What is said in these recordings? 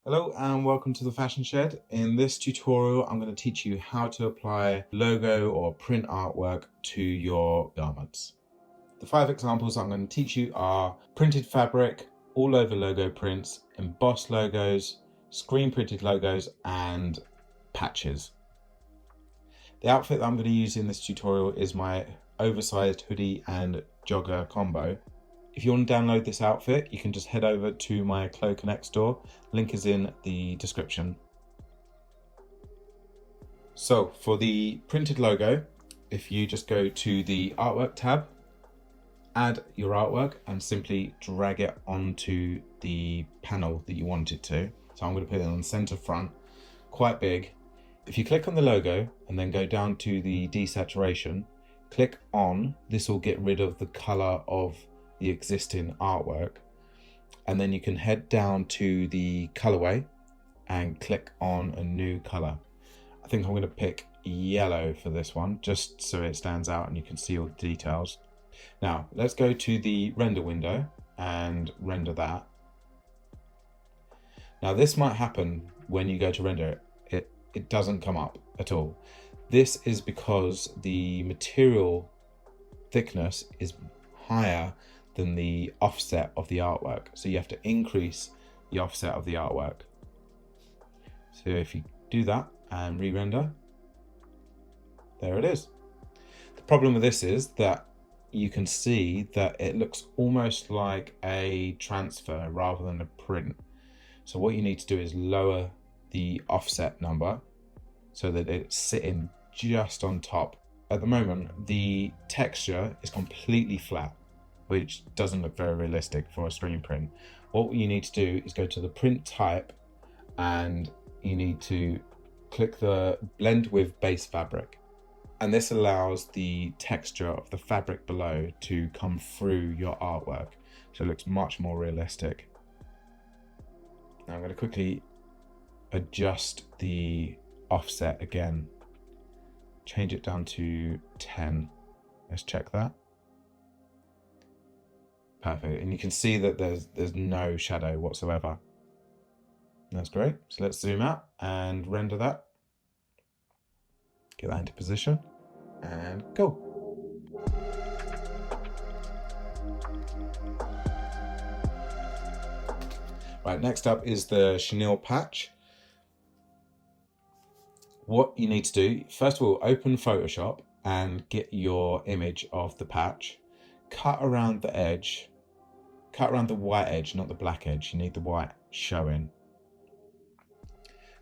Hello and welcome to the Fashion Shed. In this tutorial, I'm going to teach you how to apply logo or print artwork to your garments. The 5 examples I'm going to teach you are printed fabric, all over logo prints, embossed logos, screen printed logos, and patches. The outfit that I'm going to use in this tutorial is my oversized hoodie and jogger combo. If you want to download this outfit, you can just head over to my Clo3D store. Link is in the description. So for the printed logo, if you just go to the artwork tab, add your artwork and simply drag it onto the panel that you want it to. So I'm going to put it on the center front, quite big. If you click on the logo and then go down to the desaturation, click on, this will get rid of the color of the existing artwork, and then you can head down to the colorway and click on a new color. I think I'm going to pick yellow for this one, just so it stands out and you can see all the details. Now let's go to the render window and render that. Now this might happen when you go to render it, it doesn't come up at all. This is because the material thickness is higher than the offset of the artwork. So you have to increase the offset of the artwork. So if you do that and re-render, there it is. The problem with this is that you can see that it looks almost like a transfer rather than a print. So what you need to do is lower the offset number so that it's sitting just on top. At the moment, the texture is completely flat, which doesn't look very realistic for a screen print. What you need to do is go to the print type and you need to click the blend with base fabric. And this allows the texture of the fabric below to come through your artwork. So it looks much more realistic. Now I'm going to quickly adjust the offset again. Change it down to 10. Let's check that. Perfect, and you can see that there's no shadow whatsoever. That's great. So let's zoom out and render that. Get that into position and go. Right, next up is the chenille patch. What you need to do, first of all, open Photoshop and get your image of the patch. Cut around the edge. Cut around the white edge, not the black edge. You need the white showing.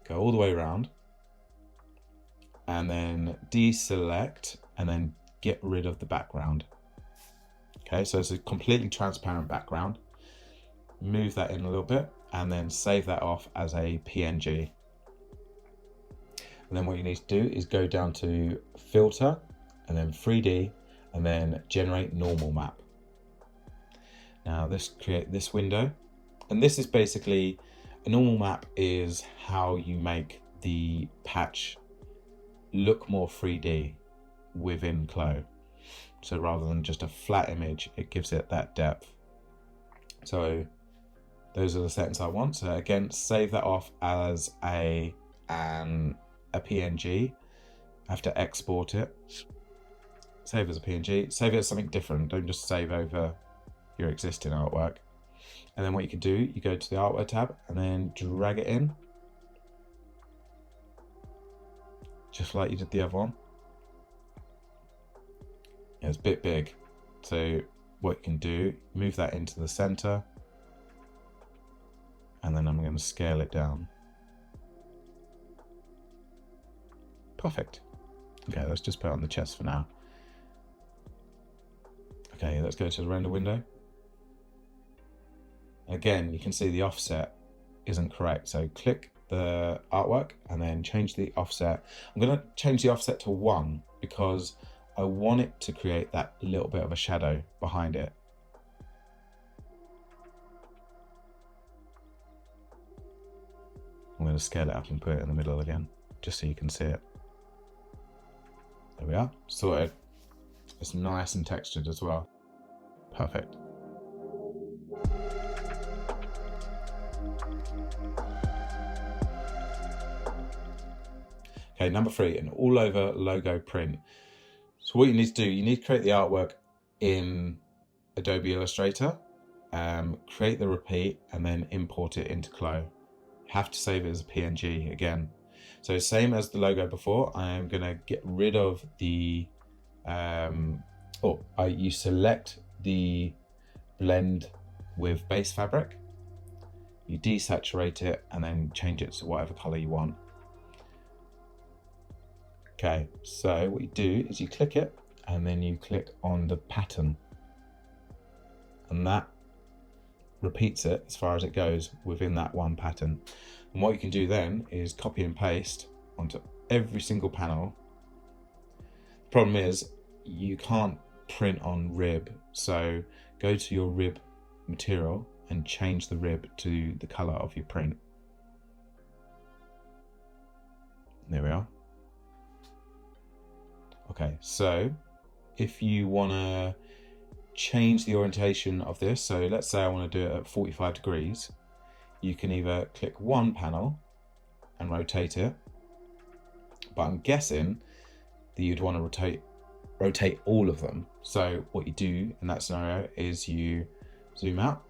Go all the way around and then deselect and then get rid of the background. Okay, so it's a completely transparent background. Move that in a little bit and then save that off as a PNG. And then what you need to do is go down to filter and then 3D and then generate normal map. Now create this window, and this is basically a normal map is how you make the patch look more 3D within Clo. So rather than just a flat image, it gives it that depth. So those are the settings I want. So again, save that off as a PNG. I have to export it. Save as a PNG. Save it as something different. Don't just save over your existing artwork. And then what you can do, you go to the artwork tab and then drag it in, just like you did the other one. Yeah, it's a bit big, so what you can do, move that into the center, and then I'm going to scale it down. Perfect. Okay, let's just put it on the chest for now. Okay, let's go to the render window. Again, you can see the offset isn't correct. So click the artwork and then change the offset. I'm going to change the offset to 1 because I want it to create that little bit of a shadow behind it. I'm going to scale it up and put it in the middle again, just so you can see it. There we are, sorted. It's nice and textured as well. Perfect. Okay, number 3, an all over logo print. So what you need to do, you need to create the artwork in Adobe Illustrator, create the repeat, and then import it into Clo. Have to save it as a PNG again. So same as the logo before, I am gonna get rid of the, you select the blend with base fabric, you desaturate it, and then change it to whatever color you want. Okay, so what you do is you click it, and then you click on the pattern, and that repeats it as far as it goes within that one pattern. And what you can do then is copy and paste onto every single panel. The problem is you can't print on rib, so go to your rib material and change the rib to the color of your print. There we are. Okay, so if you want to change the orientation of this, so let's say I want to do it at 45 degrees, you can either click one panel and rotate it, but I'm guessing that you'd want to rotate all of them. So what you do in that scenario is you zoom out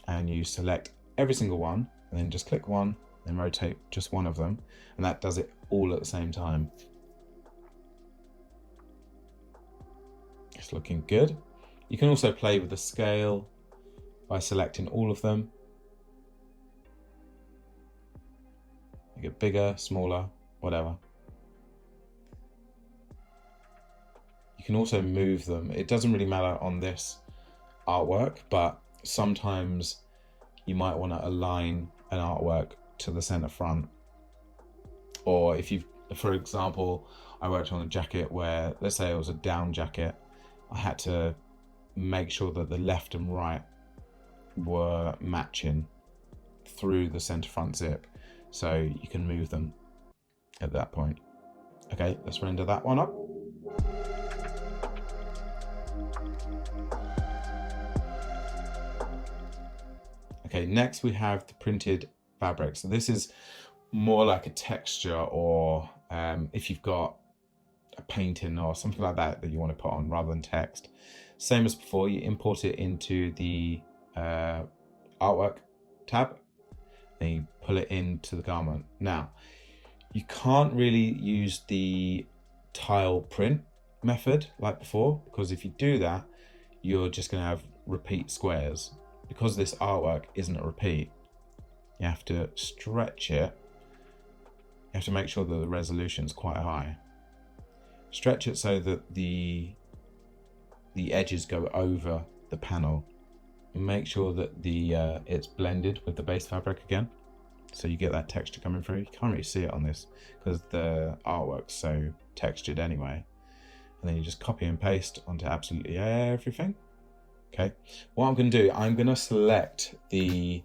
and you select every single one, and then just click one and rotate just one of them, and that does it all at the same time. It's looking good. You can also play with the scale by selecting all of them. Make it bigger, smaller, whatever. You can also move them. It doesn't really matter on this artwork, but sometimes you might want to align an artwork to the center front. Or if you've, for example, I worked on a jacket where, let's say it was a down jacket, I had to make sure that the left and right were matching through the center front zip, so you can move them at that point. Okay, let's render that one up. Okay, next we have the printed fabric. So this is more like a texture, or if you've got a painting or something like that that you want to put on rather than text. Same as before, you import it into the artwork tab, then you pull it into the garment. Now, you can't really use the tile print method like before, because if you do that, you're just going to have repeat squares. Because this artwork isn't a repeat, you have to stretch it. You have to make sure that the resolution is quite high. Stretch it so that the edges go over the panel. Make sure that the it's blended with the base fabric again, so you get that texture coming through. You can't really see it on this because the artwork's so textured anyway. And then you just copy and paste onto absolutely everything. Okay, what I'm going to do, I'm going to select the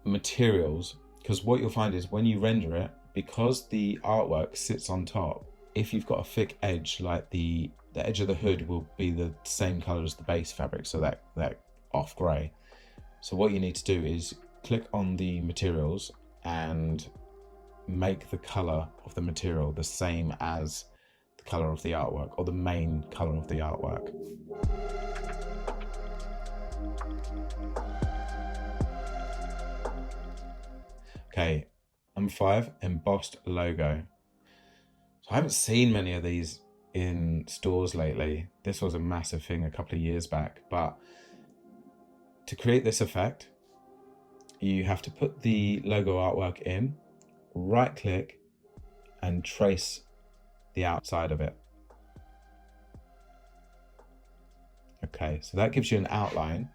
materials, because what you'll find is when you render it, because the artwork sits on top, if you've got a thick edge, like the edge of the hood will be the same color as the base fabric, so that off gray. So what you need to do is click on the materials and make the color of the material the same as the color of the artwork, or the main color of the artwork. Okay, number 5, embossed logo. So I haven't seen many of these in stores lately. This was a massive thing a couple of years back, but to create this effect, you have to put the logo artwork in, right click, and trace the outside of it. Okay, so that gives you an outline,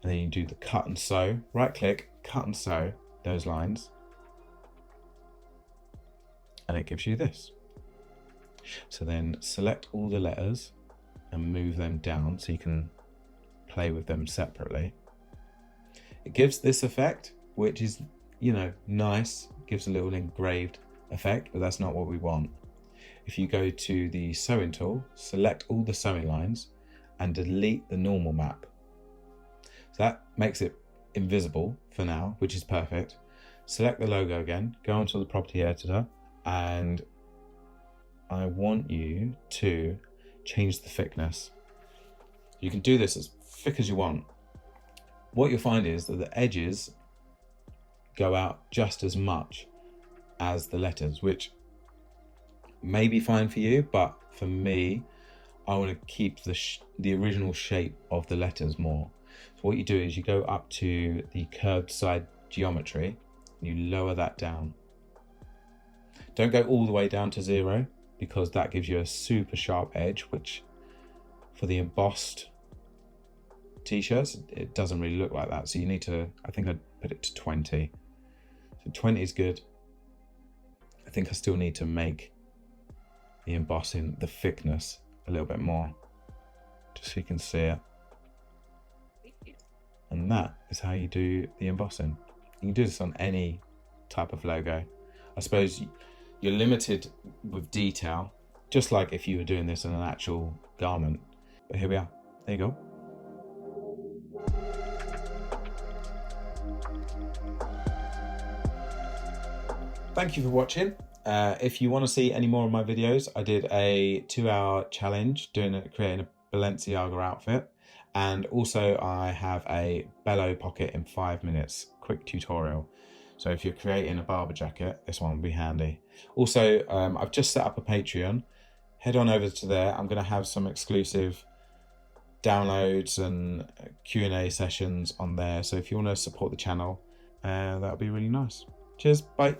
and then you do the cut and sew, right click, cut and sew those lines, and it gives you this. So then select all the letters and move them down so you can play with them separately. It gives this effect, which is, you know, nice, gives a little engraved effect, but that's not what we want. If you go to the sewing tool, select all the sewing lines and delete the normal map. So that makes it invisible for now, which is perfect. Select the logo again, go onto the property editor, and I want you to change the thickness. You can do this as thick as you want. What you'll find is that the edges go out just as much as the letters, which may be fine for you, but for me, I want to keep the original shape of the letters more. So what you do is you go up to the curved side geometry, and you lower that down. Don't go all the way down to 0, because that gives you a super sharp edge, which for the embossed t-shirts, it doesn't really look like that. So you need to, I think I'd put it to 20. So 20 is good. I think I still need to make the embossing, the thickness, a little bit more, just so you can see it. And that is how you do the embossing. You can do this on any type of logo. I suppose you're limited with detail, just like if you were doing this in an actual garment. But here we are. There you go. Thank you for watching. If you want to see any more of my videos, I did a 2-hour challenge creating a Balenciaga outfit, and also I have a bellow pocket in 5 minutes quick tutorial. So if you're creating a barber jacket, this one will be handy. Also, I've just set up a Patreon. Head on over to there. I'm going to have some exclusive downloads and Q&A sessions on there. So if you want to support the channel, that would be really nice. Cheers. Bye.